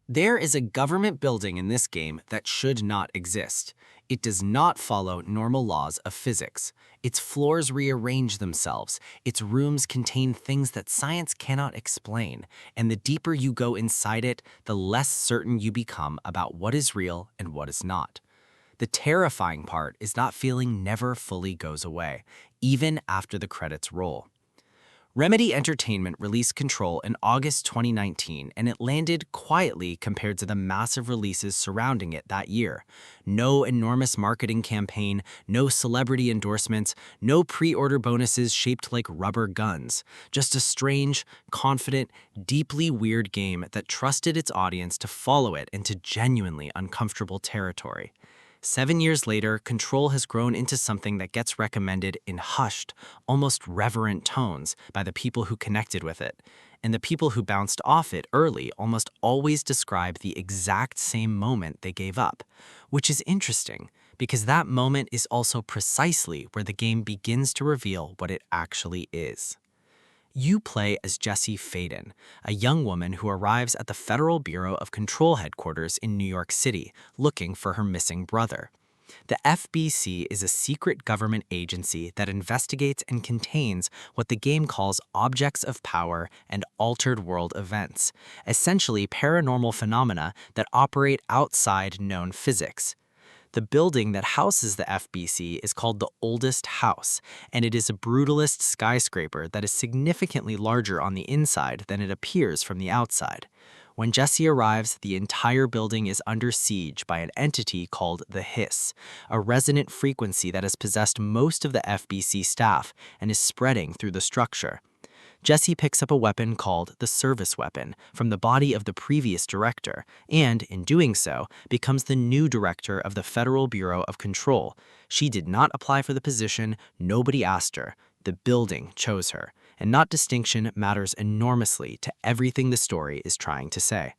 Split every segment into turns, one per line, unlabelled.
There is a government building in this game that should not exist. It does not follow normal laws of physics. Its floors rearrange themselves. Its rooms contain things that science cannot explain. And the deeper you go inside it, the less certain you become about what is real and what is not. The terrifying part is that feeling never fully goes away, even after the credits roll. Remedy Entertainment released Control in August 2019, and it landed quietly compared to the massive releases surrounding it that year. No enormous marketing campaign, no celebrity endorsements, no pre-order bonuses shaped like rubber guns. Just a strange, confident, deeply weird game that trusted its audience to follow it into genuinely uncomfortable territory. 7 years later, Control has grown into something that gets recommended in hushed, almost reverent tones by the people who connected with it. And the people who bounced off it early almost always describe the exact same moment they gave up, which is interesting because that moment is also precisely where the game begins to reveal what it actually is. You play as Jessie Faden, a young woman who arrives at the Federal Bureau of Control headquarters in New York City, looking for her missing brother. The FBC is a secret government agency that investigates and contains what the game calls objects of power and altered world events, essentially paranormal phenomena that operate outside known physics. The building that houses the FBC is called the Oldest House, and it is a brutalist skyscraper that is significantly larger on the inside than it appears from the outside. When Jessie arrives, the entire building is under siege by an entity called the Hiss, a resonant frequency that has possessed most of the FBC staff and is spreading through the structure. Jessie picks up a weapon called the service weapon from the body of the previous director and, in doing so, becomes the new director of the Federal Bureau of Control. She did not apply for the position, nobody asked her. The building chose her, and that distinction matters enormously to everything the story is trying to say.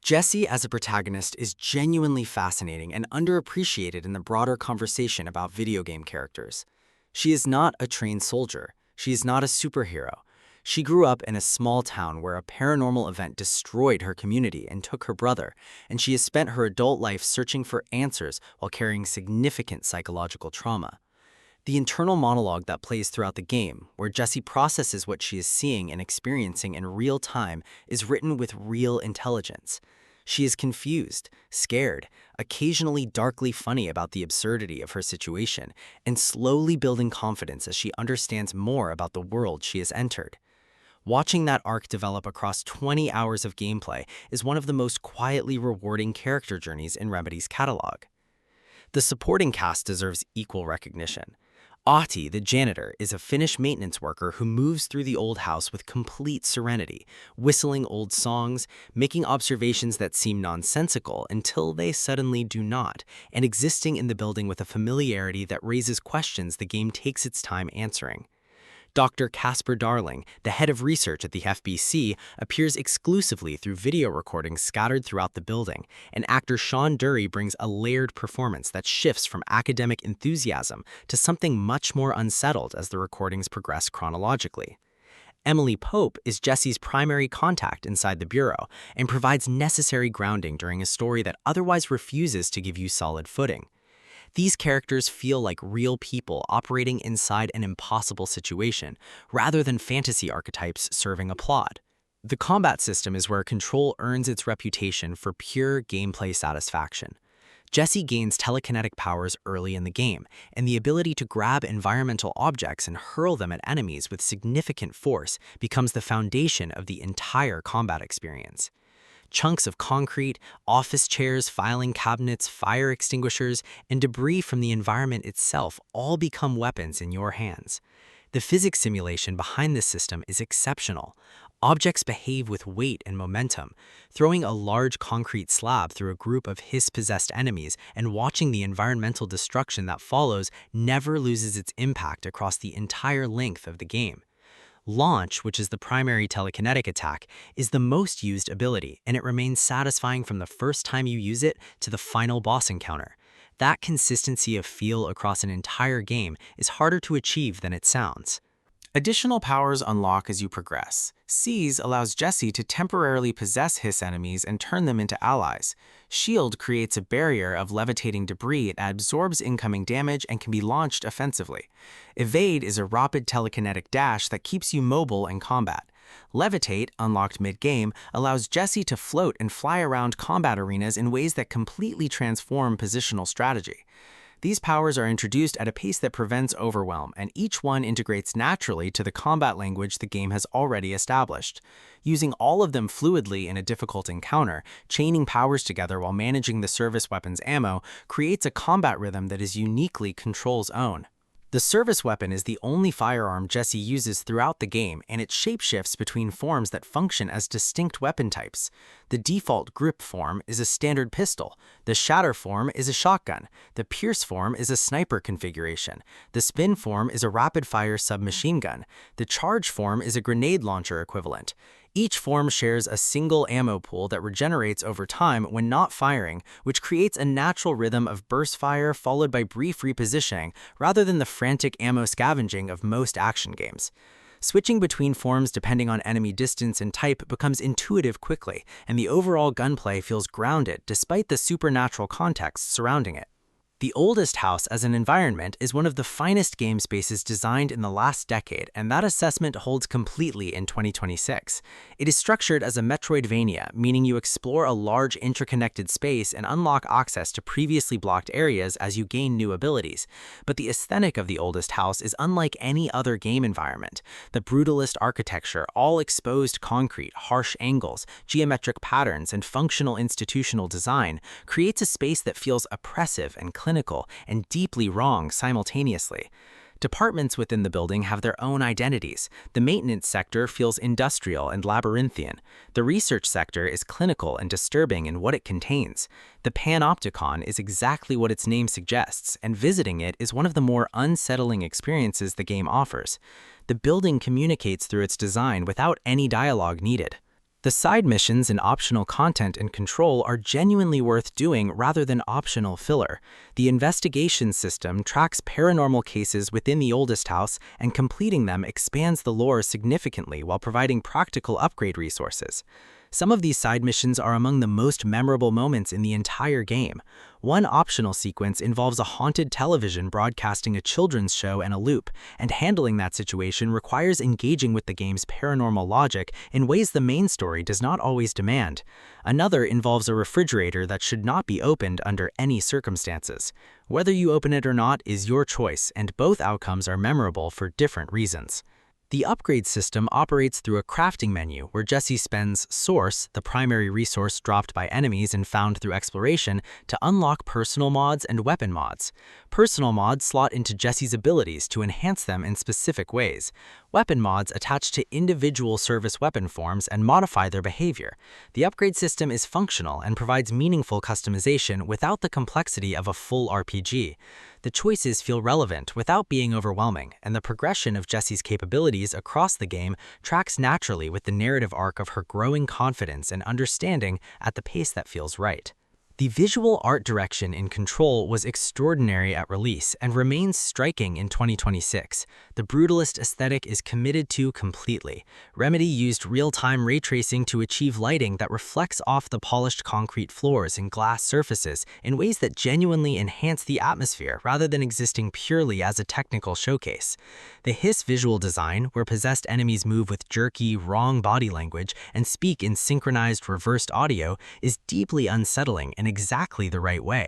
Jessie as a protagonist is genuinely fascinating and underappreciated in the broader conversation about video game characters. She is not a trained soldier. She is not a superhero. She grew up in a small town where a paranormal event destroyed her community and took her brother, and she has spent her adult life searching for answers while carrying significant psychological trauma. The internal monologue that plays throughout the game, where Jessie processes what she is seeing and experiencing in real time, is written with real intelligence. She is confused, scared, occasionally darkly funny about the absurdity of her situation, and slowly building confidence as she understands more about the world she has entered. Watching that arc develop across 20 hours of gameplay is one of the most quietly rewarding character journeys in Remedy's catalog. The supporting cast deserves equal recognition. Ahti, the janitor, is a Finnish maintenance worker who moves through the old house with complete serenity, whistling old songs, making observations that seem nonsensical until they suddenly do not, and existing in the building with a familiarity that raises questions the game takes its time answering. Dr. Casper Darling, the head of research at the FBC, appears exclusively through video recordings scattered throughout the building, and actor Sean Dury brings a layered performance that shifts from academic enthusiasm to something much more unsettled as the recordings progress chronologically. Emily Pope is Jessie's primary contact inside the bureau and provides necessary grounding during a story that otherwise refuses to give you solid footing. These characters feel like real people operating inside an impossible situation, rather than fantasy archetypes serving a plot. The combat system is where Control earns its reputation for pure gameplay satisfaction. Jessie gains telekinetic powers early in the game, and the ability to grab environmental objects and hurl them at enemies with significant force becomes the foundation of the entire combat experience. Chunks of concrete, office chairs, filing cabinets, fire extinguishers, and debris from the environment itself all become weapons in your hands. The physics simulation behind this system is exceptional. Objects behave with weight and momentum. Throwing a large concrete slab through a group of Hiss-possessed enemies and watching the environmental destruction that follows never loses its impact across the entire length of the game. Launch, which is the primary telekinetic attack, is the most used ability, and it remains satisfying from the first time you use it to the final boss encounter. That consistency of feel across an entire game is harder to achieve than it sounds.
Additional powers unlock as you progress. Seize allows Jesse to temporarily possess his enemies and turn them into allies. Shield creates a barrier of levitating debris that absorbs incoming damage and can be launched offensively. Evade is a rapid telekinetic dash that keeps you mobile in combat. Levitate, unlocked mid-game, allows Jesse to float and fly around combat arenas in ways that completely transform positional strategy. These powers are introduced at a pace that prevents overwhelm, and each one integrates naturally to the combat language the game has already established. Using all of them fluidly in a difficult encounter, chaining powers together while managing the service weapon's ammo, creates a combat rhythm that is uniquely Control's own. The service weapon is the only firearm Jesse uses throughout the game, and it shapeshifts between forms that function as distinct weapon types. The default grip form is a standard pistol, the shatter form is a shotgun, the pierce form is a sniper configuration, the spin form is a rapid-fire submachine gun, the charge form is a grenade launcher equivalent. Each form shares a single ammo pool that regenerates over time when not firing, which creates a natural rhythm of burst fire followed by brief repositioning rather than the frantic ammo scavenging of most action games. Switching between forms depending on enemy distance and type becomes intuitive quickly, and the overall gunplay feels grounded despite the supernatural context surrounding it. The Oldest House as an environment is one of the finest game spaces designed in the last decade, and that assessment holds completely in 2026. It is structured as a Metroidvania, meaning you explore a large interconnected space and unlock access to previously blocked areas as you gain new abilities. But the aesthetic of the Oldest House is unlike any other game environment. The brutalist architecture, all exposed concrete, harsh angles, geometric patterns, and functional institutional design creates a space that feels oppressive and clinical and deeply wrong simultaneously. Departments within the building have their own identities. The maintenance sector feels industrial and labyrinthian. The research sector is clinical and disturbing in what it contains. The Panopticon is exactly what its name suggests, and visiting it is one of the more unsettling experiences the game offers. The building communicates through its design without any dialogue needed. The side missions and optional content in Control are genuinely worth doing rather than optional filler. The investigation system tracks paranormal cases within the Oldest House, and completing them expands the lore significantly while providing practical upgrade resources. Some of these side missions are among the most memorable moments in the entire game. One optional sequence involves a haunted television broadcasting a children's show in a loop, and handling that situation requires engaging with the game's paranormal logic in ways the main story does not always demand. Another involves a refrigerator that should not be opened under any circumstances. Whether you open it or not is your choice, and both outcomes are memorable for different reasons. The upgrade system operates through a crafting menu where Jesse spends Source, the primary resource dropped by enemies and found through exploration, to unlock personal mods and weapon mods. Personal mods slot into Jesse's abilities to enhance them in specific ways. Weapon mods attach to individual service weapon forms and modify their behavior. The upgrade system is functional and provides meaningful customization without the complexity of a full RPG. The choices feel relevant without being overwhelming, and the progression of Jessie's capabilities across the game tracks naturally with the narrative arc of her growing confidence and understanding at the pace that feels right. The visual art direction in Control was extraordinary at release and remains striking in 2026. The brutalist aesthetic is committed to completely. Remedy used real-time ray tracing to achieve lighting that reflects off the polished concrete floors and glass surfaces in ways that genuinely enhance the atmosphere rather than existing purely as a technical showcase. The hiss visual design, where possessed enemies move with jerky, wrong body language and speak in synchronized reversed audio, is deeply unsettling and exactly the right way.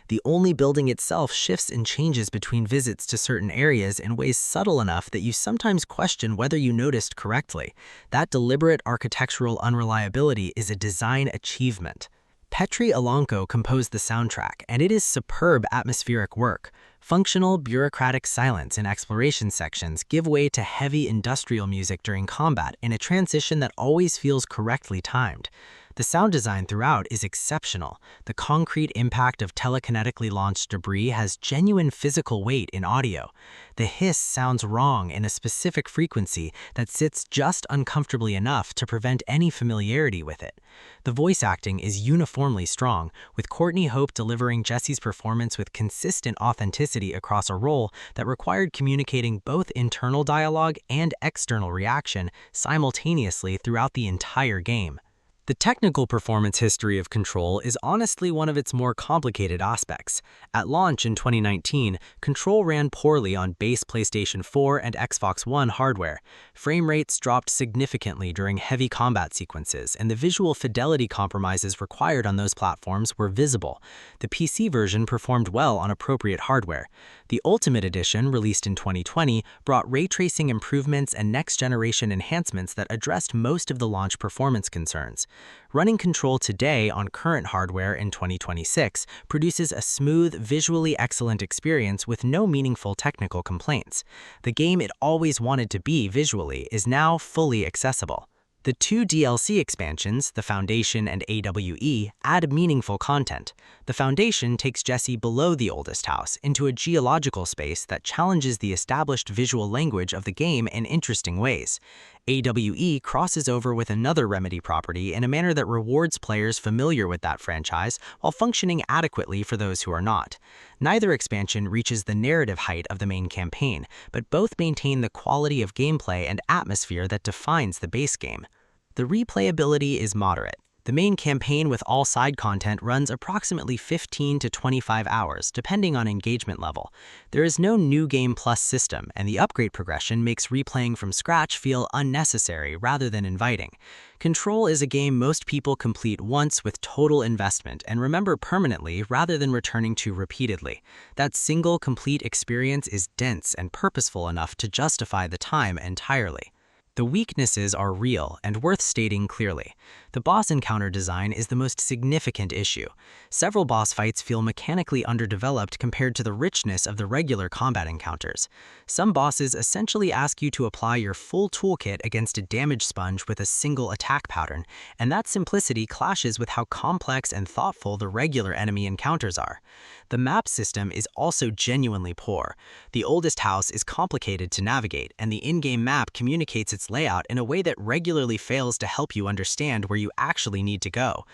The only building itself shifts and changes between visits to certain areas in ways subtle enough that you sometimes question whether you noticed correctly. That deliberate architectural unreliability is a design achievement. Petri Alonco composed the soundtrack, and it is superb atmospheric work. Functional, bureaucratic silence in exploration sections give way to heavy industrial music during combat in a transition that always feels correctly timed. The sound design throughout is exceptional. The concrete impact of telekinetically launched debris has genuine physical weight in audio. The hiss sounds wrong in a specific frequency that sits just uncomfortably enough to prevent any familiarity with it. The voice acting is uniformly strong, with Courtney Hope delivering Jesse's performance with consistent authenticity across a role that required communicating both internal dialogue and external reaction simultaneously throughout the entire game. The technical performance history of Control is honestly one of its more complicated aspects. At launch in 2019, Control ran poorly on base PlayStation 4 and Xbox One hardware. Frame rates dropped significantly during heavy combat sequences, and the visual fidelity compromises required on those platforms were visible. The PC version performed well on appropriate hardware. The Ultimate Edition, released in 2020, brought ray tracing improvements and next-generation enhancements that addressed most of the launch performance concerns. Running Control today on current hardware in 2026 produces a smooth, visually excellent experience with no meaningful technical complaints. The game it always wanted to be visually is now fully accessible. The two DLC expansions, the Foundation and AWE, add meaningful content. The Foundation takes Jesse below the oldest house into a geological space that challenges the established visual language of the game in interesting ways. AWE crosses over with another Remedy property in a manner that rewards players familiar with that franchise while functioning adequately for those who are not. Neither expansion reaches the narrative height of the main campaign, but both maintain the quality of gameplay and atmosphere that defines the base game. The replayability is moderate. The main campaign with all side content runs approximately 15 to 25 hours, depending on engagement level. There is no New Game Plus system, and the upgrade progression makes replaying from scratch feel unnecessary rather than inviting. Control is a game most people complete once with total investment and remember permanently rather than returning to repeatedly. That single complete experience is dense and purposeful enough to justify the time entirely. The weaknesses are real and worth stating clearly. The boss encounter design is the most significant issue. Several boss fights feel mechanically underdeveloped compared to the richness of the regular combat encounters. Some bosses essentially ask you to apply your full toolkit against a damage sponge with a single attack pattern, and that simplicity clashes with how complex and thoughtful the regular enemy encounters are. The map system is also genuinely poor. The oldest house is complicated to navigate, and the in-game map communicates its layout in a way that regularly fails to help you understand where you actually need to go.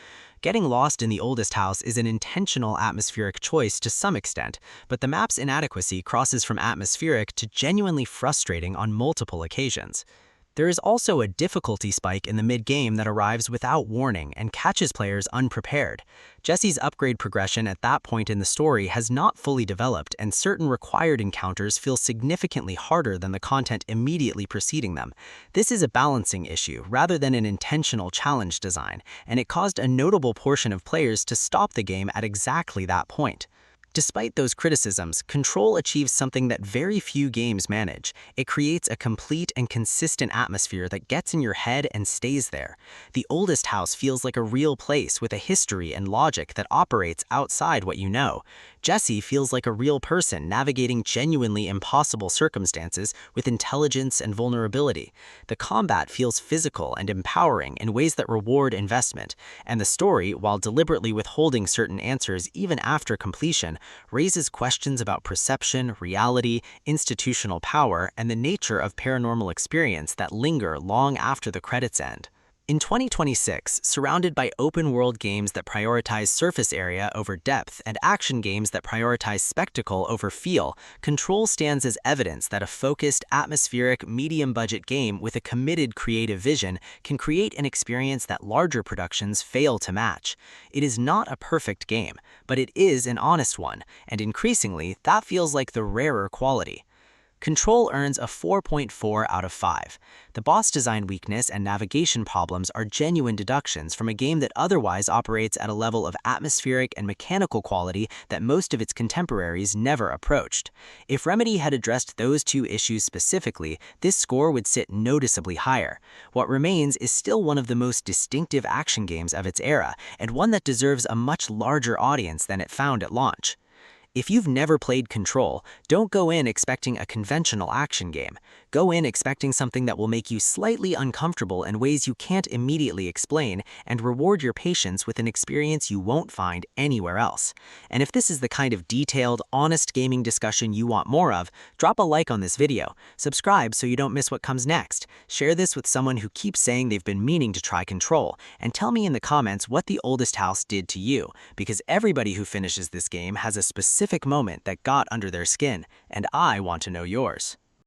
Getting lost in the oldest house is an intentional atmospheric choice to some extent, but the map's inadequacy crosses from atmospheric to genuinely frustrating on multiple occasions. There is also a difficulty spike in the mid-game that arrives without warning and catches players unprepared. Jesse's upgrade progression at that point in the story has not fully developed, and certain required encounters feel significantly harder than the content immediately preceding them. This is a balancing issue rather than an intentional challenge design, and it caused a notable portion of players to stop the game at exactly that point. Despite those criticisms, Control achieves something that very few games manage. It creates a complete and consistent atmosphere that gets in your head and stays there. The oldest house feels like a real place with a history and logic that operates outside what you know. Jesse feels like a real person navigating genuinely impossible circumstances with intelligence and vulnerability. The combat feels physical and empowering in ways that reward investment, and the story, while deliberately withholding certain answers even after completion, raises questions about perception, reality, institutional power, and the nature of paranormal experience that linger long after the credits end. In 2026, surrounded by open-world games that prioritize surface area over depth and action games that prioritize spectacle over feel, Control stands as evidence that a focused, atmospheric, medium-budget game with a committed creative vision can create an experience that larger productions fail to match. It is not a perfect game, but it is an honest one, and increasingly, that feels like the rarer quality. Control earns a 4.4 out of 5. The boss design weakness and navigation problems are genuine deductions from a game that otherwise operates at a level of atmospheric and mechanical quality that most of its contemporaries never approached. If Remedy had addressed those two issues specifically, this score would sit noticeably higher. What remains is still one of the most distinctive action games of its era, and one that deserves a much larger audience than it found at launch. If you've never played Control, don't go in expecting a conventional action game. Go in expecting something that will make you slightly uncomfortable in ways you can't immediately explain, and reward your patience with an experience you won't find anywhere else. And if this is the kind of detailed, honest gaming discussion you want more of, drop a like on this video, subscribe so you don't miss what comes next, share this with someone who keeps saying they've been meaning to try Control, and tell me in the comments what the oldest house did to you, because everybody who finishes this game has a specific moment that got under their skin, and I want to know yours.